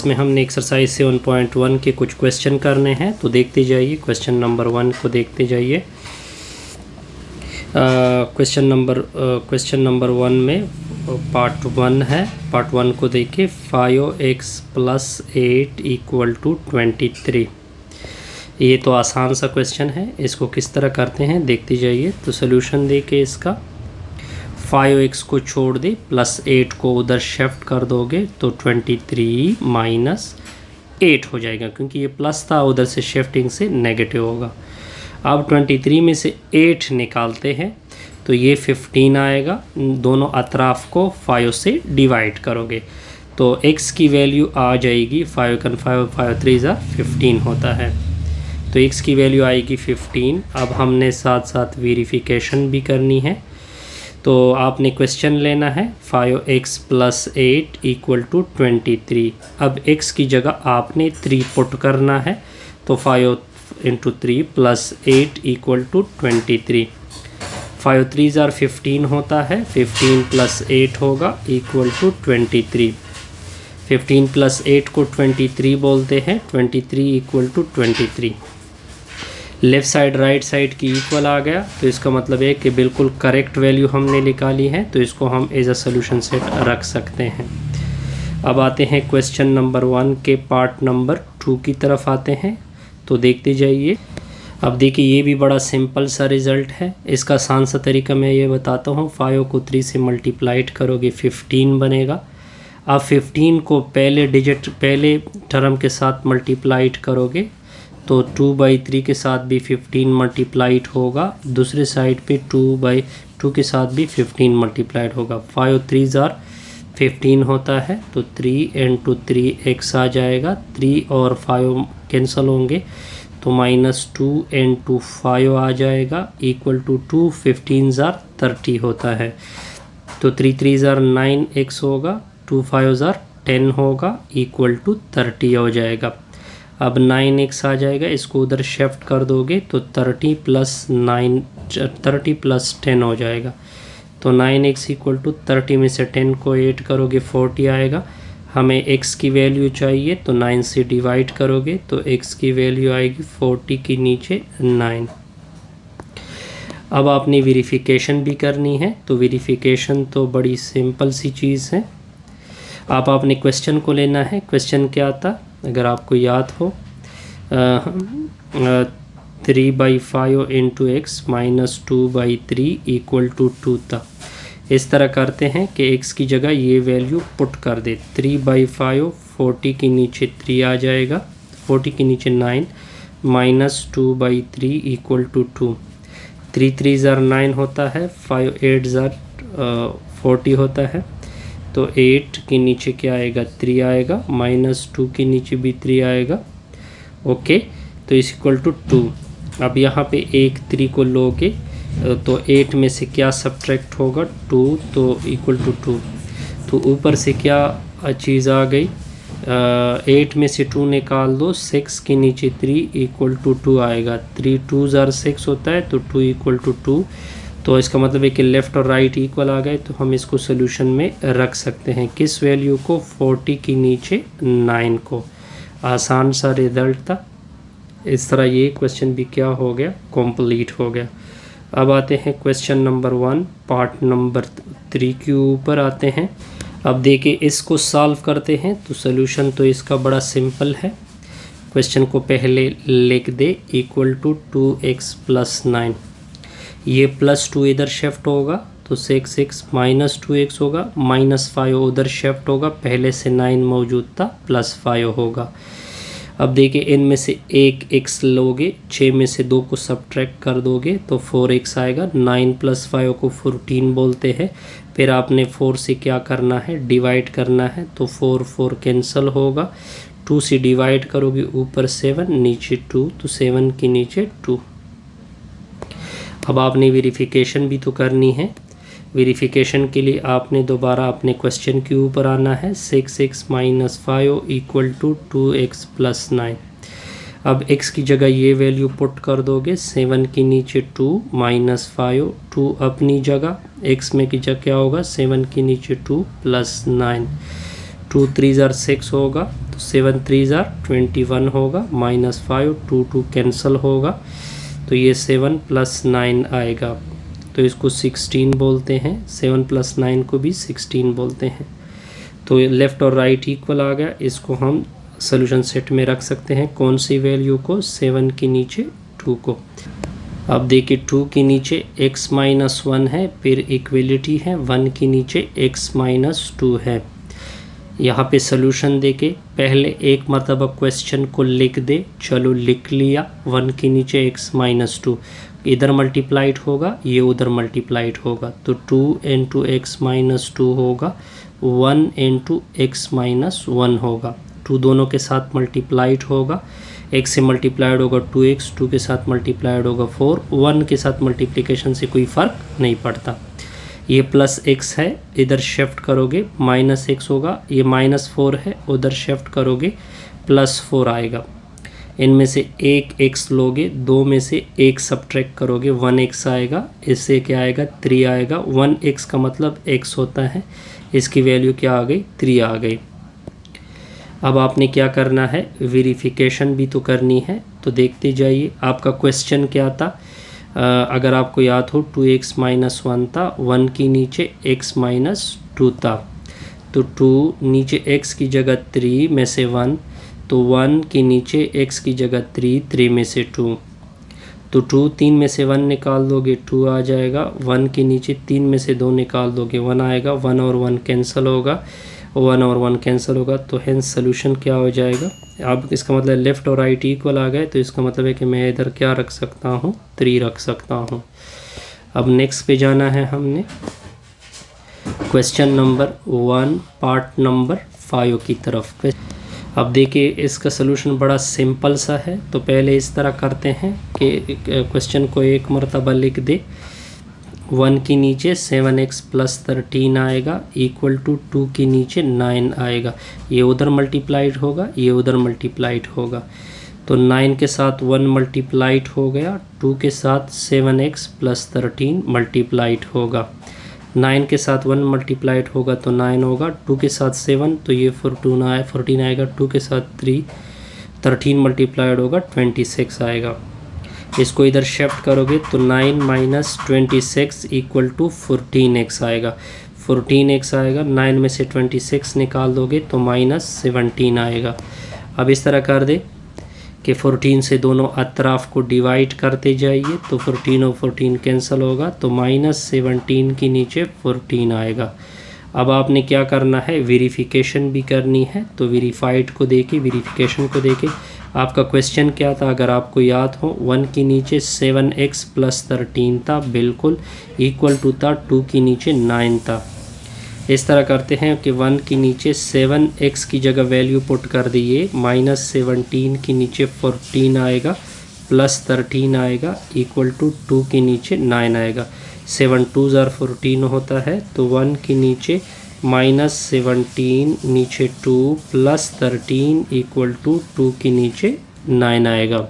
इसमें हमने एक्सरसाइज 7.1 के कुछ क्वेश्चन करने हैं, तो देखते जाइए। क्वेश्चन नंबर 1 को देखते जाइए। क्वेश्चन नंबर 1 में पार्ट 1 है। पार्ट 1 को देखिए। 5x + 8 = 23। ये तो आसान सा क्वेश्चन है, इसको किस तरह करते हैं देखते जाइए। तो सोल्यूशन देके इसका 5x को छोड़ दे, +8 को उधर शिफ्ट कर दोगे तो 23 - 8 हो जाएगा, क्योंकि ये प्लस था, उधर से शिफ्टिंग से नेगेटिव होगा। अब 23 में से 8 निकालते हैं तो ये 15 आएगा। दोनों अतराफ को 5 से डिवाइड करोगे तो x की वैल्यू आ जाएगी 5 × 5 5 3 15 होता है, तो x की वैल्यू आएगी 15। अब हमने साथ साथ वेरिफिकेशन भी करनी है, तो आपने क्वेश्चन लेना है 5x + 8 = 23। अब x की जगह आपने 3 पुट करना है, तो 5 × 3 + 8 = 23। 5 3 15 होता है, 15 + 8 होगा = 23। 15 + 8 को 23 बोलते हैं, 23 = 23। लेफ़्ट साइड राइट साइड की इक्वल आ गया, तो इसका मतलब है कि बिल्कुल करेक्ट वैल्यू हमने निकाली है, तो इसको हम एज अ सोल्यूशन सेट रख सकते हैं। अब आते हैं क्वेश्चन नंबर 1 के पार्ट नंबर 2 की तरफ आते हैं, तो देखते जाइए। अब देखिए ये भी बड़ा सिंपल सा रिज़ल्ट है। इसका आसान सा तरीका मैं ये बताता हूँ। 5 को 3 से मल्टीप्लाइड करोगे 15 बनेगा। अब 15 को पहले टर्म के साथ मल्टीप्लाइड करोगे तो 2/3 के साथ भी 15 मल्टीप्लाइड होगा, दूसरे साइड पे 2/2 के साथ भी 15 मल्टीप्लाइड होगा। 5 3 15 होता है, तो 3 × 3 x आ जाएगा। 3 और 5 कैंसिल होंगे तो -2 × 5 आ जाएगा = 2। 15 30 होता है, तो 3 3 9x होगा, 2 5 10 होगा = 30 हो जाएगा। अब 9x आ जाएगा, इसको उधर शिफ्ट कर दोगे तो 30 + 10 हो जाएगा, तो 9x = 30 में से 10 को 8 करोगे 40 आएगा। हमें x की वैल्यू चाहिए, तो 9 से डिवाइड करोगे तो x की वैल्यू आएगी 40 के नीचे 9। अब आपने वेरिफिकेशन भी करनी है, तो वेरिफिकेशन तो बड़ी सिंपल सी चीज़ है। आपने क्वेश्चन को लेना है। क्वेश्चन क्या था अगर आपको याद हो, 3/5 × x - 2/3 = 2 था। इस तरह करते हैं कि x की जगह ये वैल्यू पुट कर दे। 3/5 40 के नीचे 3 आ जाएगा, 40 के नीचे 9 - 2/3 = 2। 3 3 9 होता है, 5 8 40 होता है, तो 8 के नीचे क्या आएगा 3 आएगा, -2 के नीचे भी 3 आएगा। ओके, तो = 2। अब यहाँ पे एक 3 को लोगे तो 8 में से क्या सब्ट्रैक्ट होगा 2, तो = 2। तो ऊपर से क्या चीज़ आ गई, 8 में से 2 निकाल दो, 6 के नीचे 3 = 2 आएगा। 3 2 6 होता है, तो 2 = 2। तो इसका मतलब है कि लेफ़्ट और राइट इक्वल आ गए, तो हम इसको सोल्यूशन में रख सकते हैं। किस वैल्यू को, 40 के नीचे 9 को। आसान सा रिज़ल्ट था। इस तरह ये क्वेश्चन भी क्या हो गया, कंप्लीट हो गया। अब आते हैं क्वेश्चन नंबर 1 पार्ट नंबर 3 के ऊपर आते हैं। अब देखिए इसको सॉल्व करते हैं, तो सोल्यूशन तो इसका बड़ा सिंपल है। क्वेश्चन को पहले लिख दे = 2x + 9। ये +2 इधर शिफ्ट होगा तो 6x - 2x होगा, -5 उधर शिफ्ट होगा, पहले से 9 मौजूद था, +5 होगा। अब देखिए इनमें से एक x लोगे, 6 में से 2 को सब्ट्रैक्ट कर दोगे तो 4x आएगा। 9 + 5 को 14 बोलते हैं। फिर आपने 4 से क्या करना है, डिवाइड करना है, तो 4 4 कैंसिल होगा। 2 से डिवाइड करोगे ऊपर 7 नीचे 2, तो 7 के नीचे 2। अब आपने वेरिफिकेशन भी तो करनी है। वेरिफिकेशन के लिए आपने दोबारा अपने क्वेश्चन के ऊपर आना है। 6x - 5 = 2x + 9। अब x की जगह ये वैल्यू पुट कर दोगे, 7 के नीचे 2 -5, 2 अपनी जगह, x में की जगह क्या होगा 7 के नीचे 2 + 9, 2 3 ज़ार 6 होगा, तो 7 3 ज़ार 21 होगा, -5, 2 2 कैंसिल होगा, तो ये 7 + 9 आएगा, तो इसको 16 बोलते हैं। 7 + 9 को भी 16 बोलते हैं। तो लेफ़्ट और राइट इक्वल आ गया। इसको हम सोल्यूशन सेट में रख सकते हैं। कौन सी वैल्यू को? 7 के नीचे 2 को। अब देखिए 2 के नीचे x - 1 है, फिर इक्वलिटी है, 1 के नीचे x - 2 है। यहाँ पे सोल्यूशन देके पहले एक मरतबा क्वेश्चन को लिख दे। चलो लिख लिया। 1 के नीचे x - 2 इधर मल्टीप्लाइड होगा, ये उधर मल्टीप्लाइड होगा, तो 2 × x - 2 होगा, 1 × x - 1 होगा। 2 दोनों के साथ मल्टीप्लाइड होगा, x से मल्टीप्लाइड होगा 2x, 2 के साथ मल्टीप्लाइड होगा 4, 1 के साथ मल्टीप्लिकेशन से कोई फ़र्क नहीं पड़ता। ये +x है, इधर शिफ्ट करोगे -x होगा, ये -4 है, उधर शिफ्ट करोगे +4 आएगा। इनमें से एक x लोगे, 2 में से एक सब्ट्रैक्ट करोगे, 1x आएगा, इससे क्या आएगा? 3 आएगा। 1x का मतलब x होता है, इसकी वैल्यू क्या आ गई? 3 आ गई। अब आपने क्या करना है? वेरिफिकेशन भी तो करनी है, तो देखते जाइए। आपका क्वेश्चन क्या था? अगर आपको याद हो 2x - 1 था, 1 के नीचे x - 2 था, तो 2 नीचे x की जगह 3 में से 1, तो 1 के नीचे x की जगह 3, 3 में से 2, तो 2 3 में से 1 निकाल दोगे 2 आ जाएगा। 1 के नीचे 3 में से 2 निकाल दोगे 1 आएगा, 1 और 1 कैंसिल होगा, 1 और 1 कैंसिल होगा, तो हेंस सोल्यूशन क्या हो जाएगा? अब इसका मतलब लेफ़्ट और राइट इक्वल आ गए, तो इसका मतलब है कि मैं इधर क्या रख सकता हूँ? 3 रख सकता हूँ। अब नेक्स्ट पे जाना है हमने क्वेश्चन नंबर 1 पार्ट नंबर 5 की तरफ। अब देखिए इसका सोल्यूशन बड़ा सिंपल सा है। तो पहले इस तरह करते हैं कि क्वेश्चन को एक मरतबा लिख दे। 1 के नीचे 7x + 13 आएगा, इक्वल टू 2 के नीचे 9 आएगा, ये उधर मल्टीप्लाइड होगा, ये उधर मल्टीप्लाइड होगा, तो 9 के साथ 1 मल्टीप्लाइड हो गया, 2 के साथ 7x + 13 मल्टीप्लाइड होगा, 9 के साथ 1 मल्टीप्लाइड होगा तो 9 होगा, 2 के साथ 7 तो ये 14 आएगा, 2 के साथ 3 13 मल्टीप्लाइड होगा 26 आएगा। इसको इधर शिफ्ट करोगे तो 9 - 26 इक्वल टू 14x आएगा, 14x आएगा। 9 में से 26 निकाल दोगे तो -17 आएगा। अब इस तरह कर दे कि 14 से दोनों अतराफ को डिवाइड करते जाइए, तो 14 और 14 कैंसिल होगा, तो -17 के नीचे 14 आएगा। अब आपने क्या करना है? वेरिफिकेशन भी करनी है, तो वेरीफाइड को देके वेरिफिकेशन को देके आपका क्वेश्चन क्या था? अगर आपको याद हो 1 के नीचे 7x + 13 था, बिल्कुल इक्वल टू था 2 के नीचे 9 था। इस तरह करते हैं कि 1 के नीचे 7x की जगह वैल्यू पुट कर दिए, -17 के नीचे 14 आएगा, +13 आएगा, इक्वल टू 2 के नीचे 9 आएगा। 7 2 ज़ार 14 होता है, तो 1 के नीचे -17 नीचे 2 +13 इक्वल टू 2 के नीचे 9 आएगा।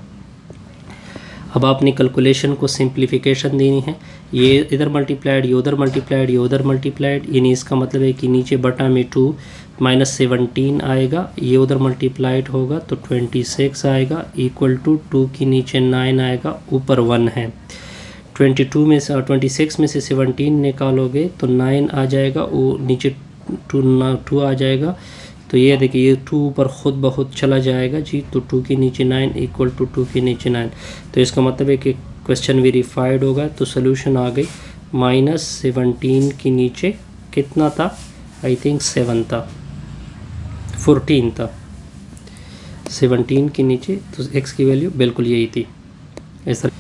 अब आपने कैलकुलेशन को सिंप्लीफिकेशन देनी है, ये इधर मल्टीप्लाइड, ये उधर मल्टीप्लाइड, ये उधर मल्टीप्लाइड, यानी इसका मतलब है कि नीचे बटा में 2 -17 आएगा, ये उधर मल्टीप्लाइड होगा तो 26 आएगा, इक्वल टू 2 के नीचे 9 आएगा, ऊपर 1 है। 26 में से 17 निकालोगे तो 9 आ जाएगा, वो नीचे 2 आ जाएगा, तो ये देखिए ये 2 ऊपर ख़ुद ब खुद चला जाएगा जी, तो 2 के नीचे 9 इक्वल टू 2 के नीचे 9, तो इसका मतलब है कि क्वेश्चन वेरीफाइड होगा। तो सोल्यूशन आ गई -17 के नीचे कितना था? आई थिंक 7 था, 14 था, 17 के नीचे, तो x की वैल्यू बिल्कुल यही थी। इस तरह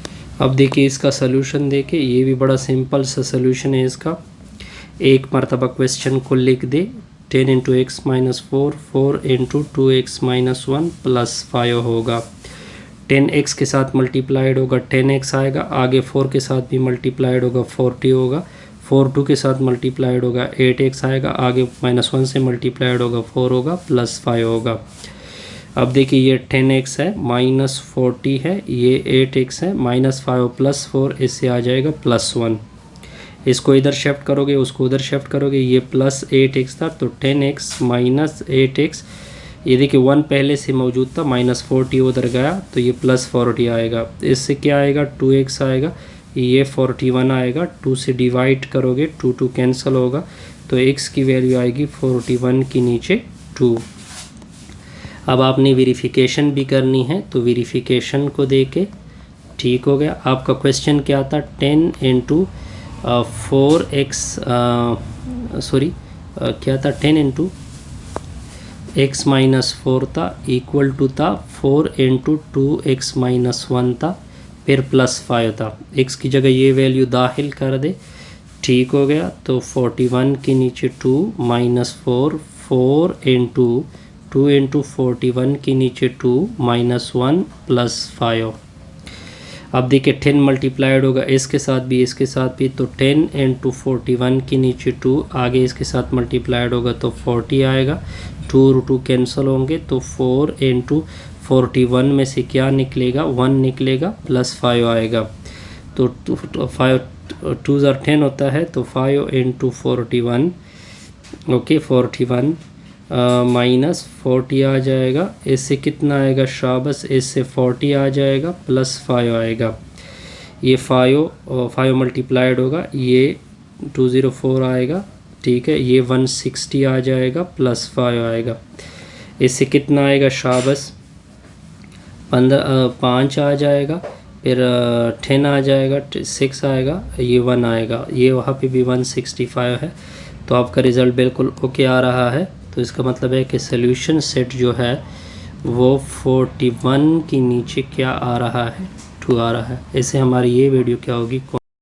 अब देखिए इसका सोल्यूशन देखिए, ये भी बड़ा सिंपल सा सोल्यूशन है इसका। एक मरतबा क्वेश्चन को लिख दे, 10 × x - 4, 4 × 2x - 1 + 5 होगा। 10x के साथ मल्टीप्लाइड होगा 10x आएगा, आगे 4 के साथ भी मल्टीप्लाइड होगा 40 होगा, 4 2 के साथ मल्टीप्लाइड होगा 8x आएगा, आगे -1 से मल्टीप्लाइड होगा 4 होगा, +5 होगा। अब देखिए ये 10x है, -40 है, ये 8x है, -5 + 4 इससे आ जाएगा +1। इसको इधर शिफ्ट करोगे, उसको उधर शिफ्ट करोगे, ये प्लस 8x था तो 10x माइनस 8x, ये देखिए 1 पहले से मौजूद था, माइनस 40 उधर गया तो ये प्लस 40 आएगा। इससे क्या आएगा, 2x आएगा, ये 41 आएगा। 2 से डिवाइड करोगे, 2 2 कैंसिल होगा तो x की वैल्यू आएगी 41 के नीचे 2। अब आपने वेरिफिकेशन भी करनी है तो वेरिफिकेशन को देके ठीक हो गया। आपका क्वेश्चन क्या था, 10 इंटू 4x क्या था, 10 इंटू x माइनस 4 था, इक्वल टू था 4 इंटू 2x माइनस 1 था, फिर प्लस 5 था। x की जगह ये वैल्यू दाखिल कर दे, ठीक हो गया। तो 41 के नीचे 2 माइनस 4, 4 इंटू 2 इंटू 41 के नीचे 2 माइनस 1 प्लस 5। अब देखिए 10 मल्टीप्लाइड होगा इसके साथ भी, इसके साथ भी, तो 10 इंटू 41 के नीचे 2, आगे इसके साथ मल्टीप्लाइड होगा तो 40 आएगा। 2 और 2 कैंसिल होंगे तो 4 इंटू 41 में से क्या निकलेगा, 1 निकलेगा, प्लस 5 आएगा। तो 5 2 10 होता है तो 5 इंटू 41, ओके 41 माइनस 40 आ जाएगा। इससे कितना आएगा शाबस, इससे 40 आ जाएगा, प्लस 5 आएगा। ये 5 मल्टीप्लाइड होगा, ये 204 आएगा, ठीक है। ये 160 आ जाएगा, प्लस 5 आएगा। इससे कितना आएगा शाबस, 5 आ जाएगा, फिर 10 आ जाएगा, 6 आएगा, ये 1 आएगा, ये वहाँ पे भी 165 है। तो आपका रिज़ल्ट बिल्कुल ओके आ रहा है। तो इसका मतलब है कि सॉल्यूशन सेट जो है वो 41 के नीचे क्या आ रहा है, 2 आ रहा है। इससे हमारी ये वीडियो क्या होगी।